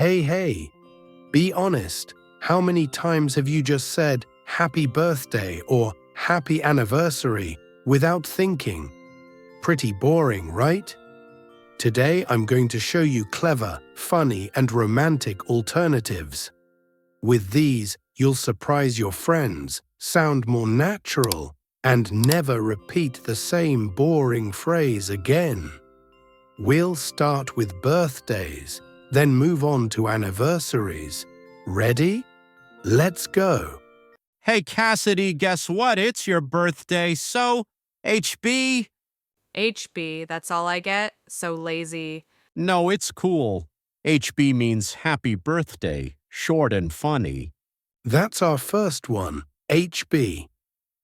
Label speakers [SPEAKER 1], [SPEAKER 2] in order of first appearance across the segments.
[SPEAKER 1] Hey, be honest. How many times have you just said happy birthday or happy anniversary without thinking? Pretty boring, right? Today I'm going to show you clever, funny, and romantic alternatives. With these, you'll surprise your friends, sound more natural, and never repeat the same boring phrase again. We'll start with birthdays, then move on to anniversaries. Ready? Let's go.
[SPEAKER 2] Hey, Cassidy, guess what? It's your birthday, so HB?
[SPEAKER 3] HB, that's all I get? So lazy.
[SPEAKER 2] No, it's cool. HB means happy birthday, short and funny.
[SPEAKER 1] That's our first one, HB.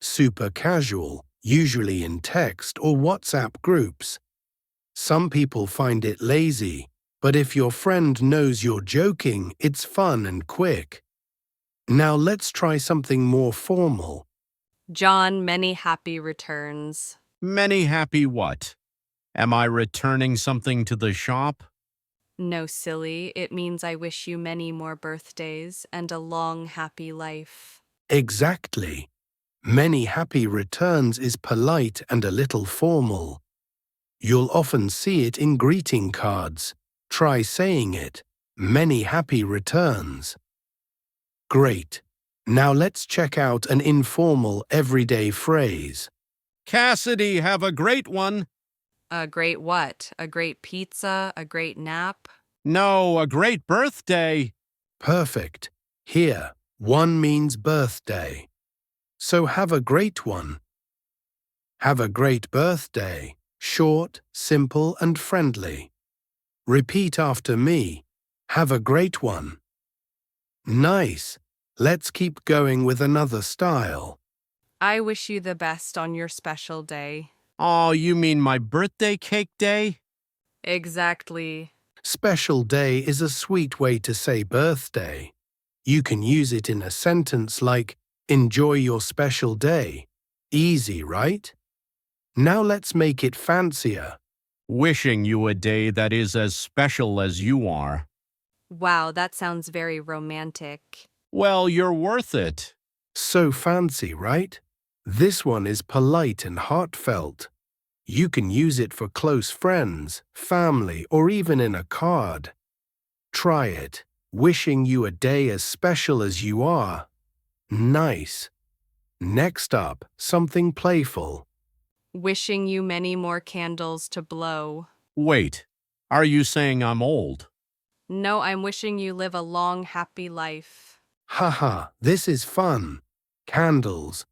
[SPEAKER 1] Super casual, usually in text or WhatsApp groups. Some people find it lazy, but if your friend knows you're joking, it's fun and quick. Now let's try something more formal.
[SPEAKER 3] John, many happy returns.
[SPEAKER 2] Many happy what? Am I returning something to the shop?
[SPEAKER 3] No, silly. It means I wish you many more birthdays and a long, happy life.
[SPEAKER 1] Exactly. Many happy returns is polite and a little formal. You'll often see it in greeting cards. Try saying it. Many happy returns. Great. Now let's check out an informal, everyday phrase.
[SPEAKER 2] Cassidy, have a great one.
[SPEAKER 3] A great what? A great pizza? A great nap?
[SPEAKER 2] No, a great birthday.
[SPEAKER 1] Perfect. Here, one means birthday. So have a great one. Have a great birthday. Short, simple, and friendly. Repeat after me. Have a great one. Nice. Let's keep going with another style.
[SPEAKER 3] I wish you the best on your special day.
[SPEAKER 2] Oh, you mean my birthday cake day?
[SPEAKER 3] Exactly.
[SPEAKER 1] Special day is a sweet way to say birthday. You can use it in a sentence like, enjoy your special day. Easy, right? Now let's make it fancier.
[SPEAKER 2] Wishing you a day that is as special as you are.
[SPEAKER 3] Wow, that sounds very romantic.
[SPEAKER 2] Well, you're worth it.
[SPEAKER 1] So fancy, right? This one is polite and heartfelt. You can use it for close friends, family, or even in a card. Try it. Wishing you a day as special as you are. Nice. Next up, something playful.
[SPEAKER 3] Wishing you many more candles to blow.
[SPEAKER 2] Wait, are you saying I'm old?
[SPEAKER 3] No, I'm wishing you live a long, happy life.
[SPEAKER 1] Haha, this is fun. Candles.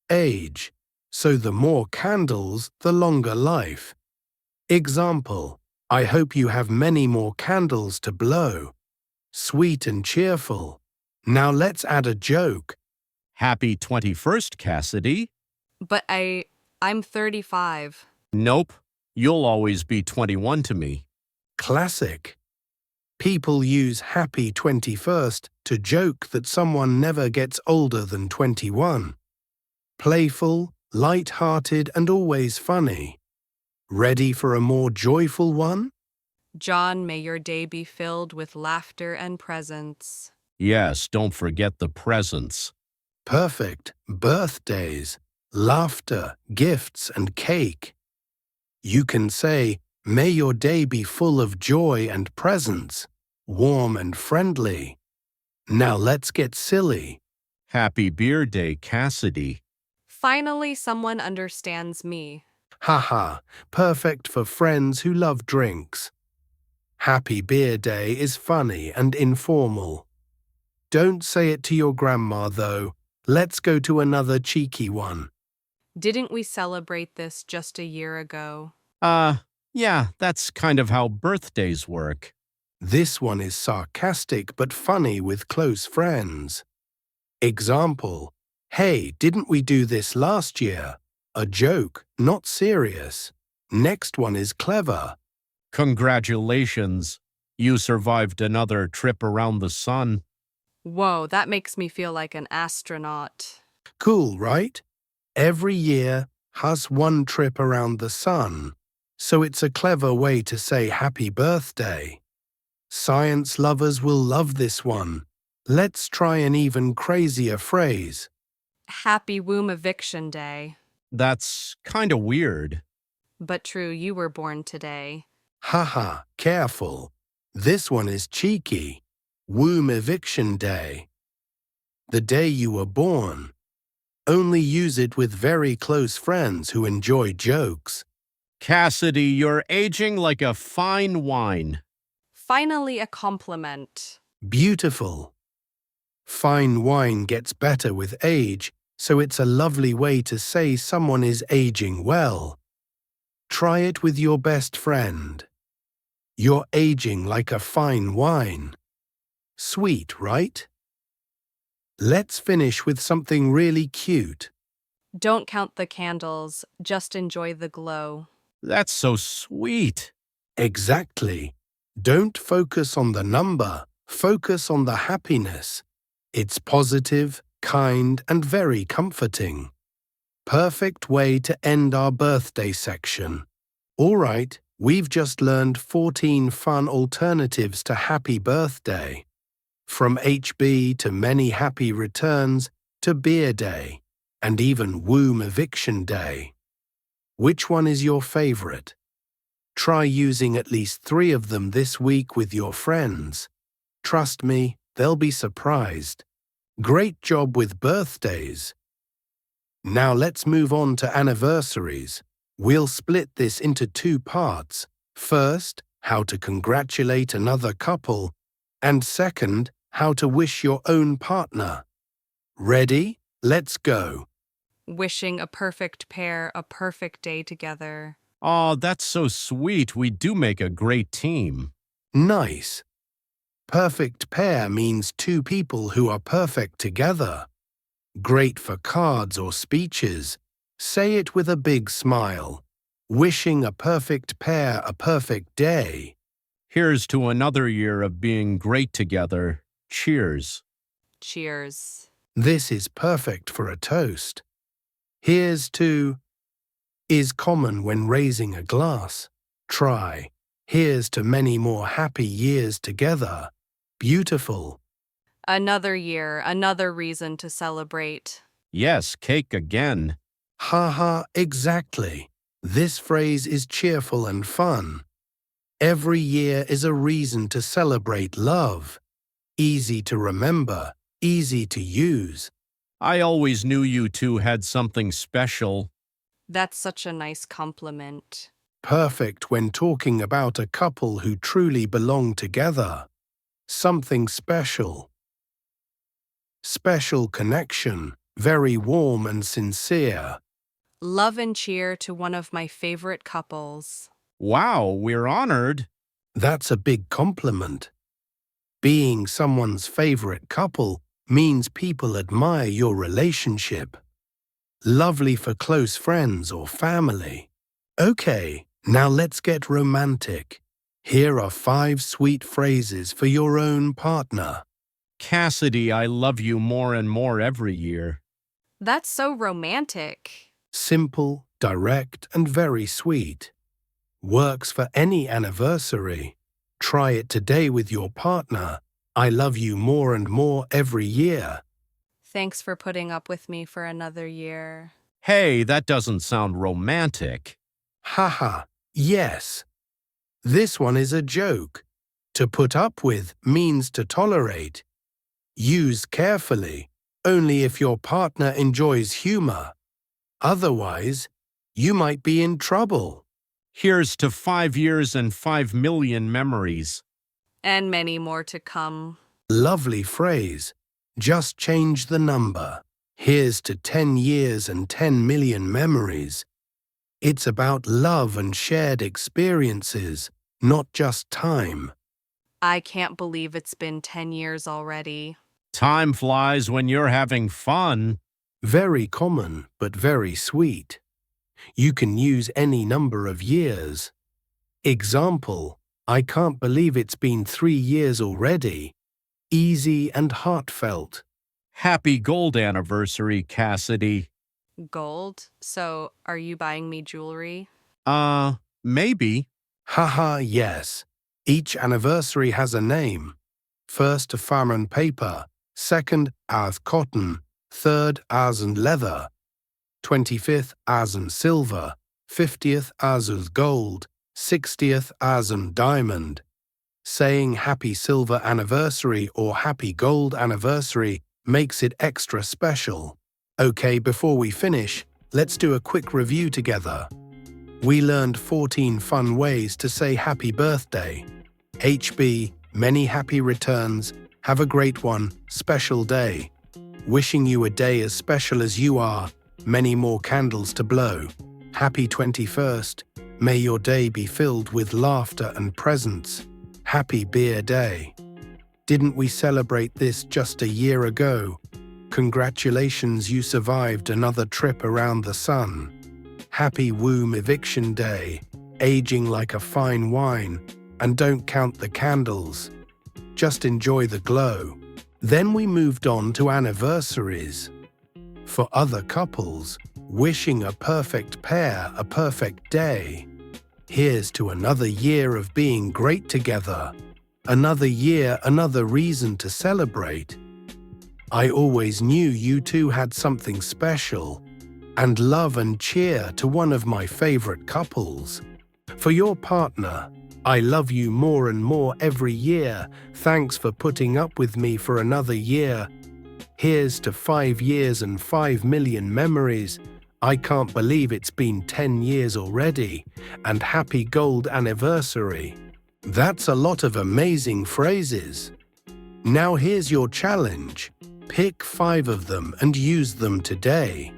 [SPEAKER 1] Age. So the more candles, the longer life. Example, I hope you have many more candles to blow. Sweet and cheerful. Now let's add a joke.
[SPEAKER 2] Happy 21st, Cassidy.
[SPEAKER 3] But I'm 35.
[SPEAKER 2] Nope, you'll always be 21 to me.
[SPEAKER 1] Classic. People use happy 21st to joke that someone never gets older than 21. Playful, light-hearted, and always funny. Ready for a more joyful one?
[SPEAKER 3] John, may your day be filled with laughter and presents.
[SPEAKER 2] Yes, don't forget the presents.
[SPEAKER 1] Perfect. Birthdays, laughter, gifts, and cake. You can say, may your day be full of joy and presents, warm and friendly. Now let's get silly.
[SPEAKER 2] Happy beer day, Cassidy.
[SPEAKER 3] Finally, someone understands me.
[SPEAKER 1] Haha, perfect for friends who love drinks. Happy Beer Day is funny and informal. Don't say it to your grandma, though. Let's go to another cheeky one.
[SPEAKER 3] Didn't we celebrate this just a year ago?
[SPEAKER 2] Yeah, that's kind of how birthdays work.
[SPEAKER 1] This one is sarcastic but funny with close friends. Example, hey, didn't we do this last year? A joke, not serious. Next one is clever.
[SPEAKER 2] Congratulations, you survived another trip around the sun.
[SPEAKER 3] Whoa, that makes me feel like an astronaut.
[SPEAKER 1] Cool, right? Every year has one trip around the sun, so it's a clever way to say happy birthday. Science lovers will love this one. Let's try an even crazier phrase.
[SPEAKER 3] Happy womb eviction day.
[SPEAKER 2] That's kinda weird.
[SPEAKER 3] But true, you were born today.
[SPEAKER 1] Haha, careful. This one is cheeky. Womb eviction day. The day you were born. Only use it with very close friends who enjoy jokes.
[SPEAKER 2] Cassidy, you're aging like a fine wine.
[SPEAKER 3] Finally, a compliment.
[SPEAKER 1] Beautiful. Fine wine gets better with age, so it's a lovely way to say someone is aging well. Try it with your best friend. You're aging like a fine wine. Sweet, right? Let's finish with something really cute.
[SPEAKER 3] Don't count the candles, just enjoy the glow.
[SPEAKER 2] That's so sweet.
[SPEAKER 1] Exactly. Don't focus on the number, focus on the happiness. It's positive, kind, and very comforting. Perfect way to end our birthday section. All right, we've just learned 14 fun alternatives to happy birthday. From HB to many happy returns to beer day, and even womb eviction day. Which one is your favorite? Try using at least 3 of them this week with your friends. Trust me, they'll be surprised. Great job with birthdays. Now let's move on to anniversaries. We'll split this into 2 parts. First, how to congratulate another couple, and second, how to wish your own partner. Ready? Let's go.
[SPEAKER 3] Wishing a perfect pair a perfect day together.
[SPEAKER 2] Aw, that's so sweet. We do make a great team.
[SPEAKER 1] Nice. Perfect pair means 2 people who are perfect together. Great for cards or speeches. Say it with a big smile. Wishing a perfect pair a perfect day.
[SPEAKER 2] Here's to another year of being great together. Cheers.
[SPEAKER 3] Cheers.
[SPEAKER 1] This is perfect for a toast. Here's to is common when raising a glass. Try. Here's to many more happy years together. Beautiful.
[SPEAKER 3] Another year, another reason to celebrate.
[SPEAKER 2] Yes, cake again.
[SPEAKER 1] Haha, exactly. This phrase is cheerful and fun. Every year is a reason to celebrate love. Easy to remember, easy to use.
[SPEAKER 2] I always knew you two had something special.
[SPEAKER 3] That's such a nice compliment.
[SPEAKER 1] Perfect when talking about a couple who truly belong together. Something special. Special connection, very warm and sincere.
[SPEAKER 3] Love and cheer to one of my favorite couples.
[SPEAKER 2] Wow, we're honored.
[SPEAKER 1] That's a big compliment. Being someone's favorite couple means people admire your relationship. Lovely for close friends or family. Okay, now let's get romantic. Here are 5 sweet phrases for your own partner.
[SPEAKER 2] Cassidy, I love you more and more every year.
[SPEAKER 3] That's so romantic.
[SPEAKER 1] Simple, direct, and very sweet. Works for any anniversary. Try it today with your partner. I love you more and more every year.
[SPEAKER 3] Thanks for putting up with me for another year.
[SPEAKER 2] Hey, that doesn't sound romantic.
[SPEAKER 1] Haha, yes. This one is a joke. To put up with means to tolerate. Use carefully, only if your partner enjoys humor. Otherwise, you might be in trouble.
[SPEAKER 2] Here's to 5 years and 5 million memories.
[SPEAKER 3] And many more to come.
[SPEAKER 1] Lovely phrase. Just change the number. Here's to 10 years and 10 million memories. It's about love and shared experiences, not just time.
[SPEAKER 3] I can't believe it's been 10 years already.
[SPEAKER 2] Time flies when you're having fun.
[SPEAKER 1] Very common, but very sweet. You can use any number of years. Example, I can't believe it's been 3 years already. Easy and heartfelt.
[SPEAKER 2] Happy gold anniversary, Cassidy.
[SPEAKER 3] Gold? So, are you buying me jewelry?
[SPEAKER 2] Maybe.
[SPEAKER 1] Haha, yes. Each anniversary has a name. First, farm paper. Second, as cotton. Third, as and leather. 25th, as and silver. 50th, as with gold. 60th, as and diamond. Saying happy silver anniversary or happy gold anniversary makes it extra special. Okay, before we finish, let's do a quick review together. We learned 14 fun ways to say happy birthday. HB, many happy returns. Have a great one, special day. Wishing you a day as special as you are, many more candles to blow. Happy 21st, may your day be filled with laughter and presents. Happy Beer Day. Didn't we celebrate this just a year ago? Congratulations, you survived another trip around the sun. Happy Womb Eviction Day, aging like a fine wine, and don't count the candles. Just enjoy the glow. Then we moved on to anniversaries. For other couples, wishing a perfect pair a perfect day. Here's to another year of being great together. Another year, another reason to celebrate. I always knew you two had something special. And love and cheer to one of my favorite couples. For your partner, I love you more and more every year. Thanks for putting up with me for another year. Here's to 5 years and 5 million memories. I can't believe it's been 10 years already. And happy gold anniversary. That's a lot of amazing phrases. Now here's your challenge. Pick 5 of them and use them today.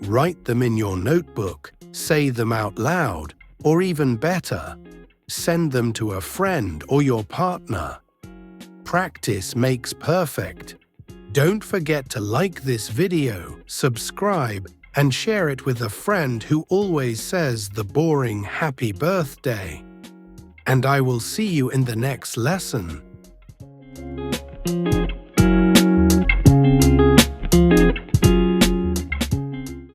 [SPEAKER 1] Write them in your notebook, say them out loud, or even better, send them to a friend or your partner. Practice makes perfect. Don't forget to like this video, subscribe, and share it with a friend who always says the boring happy birthday. And I will see you in the next lesson.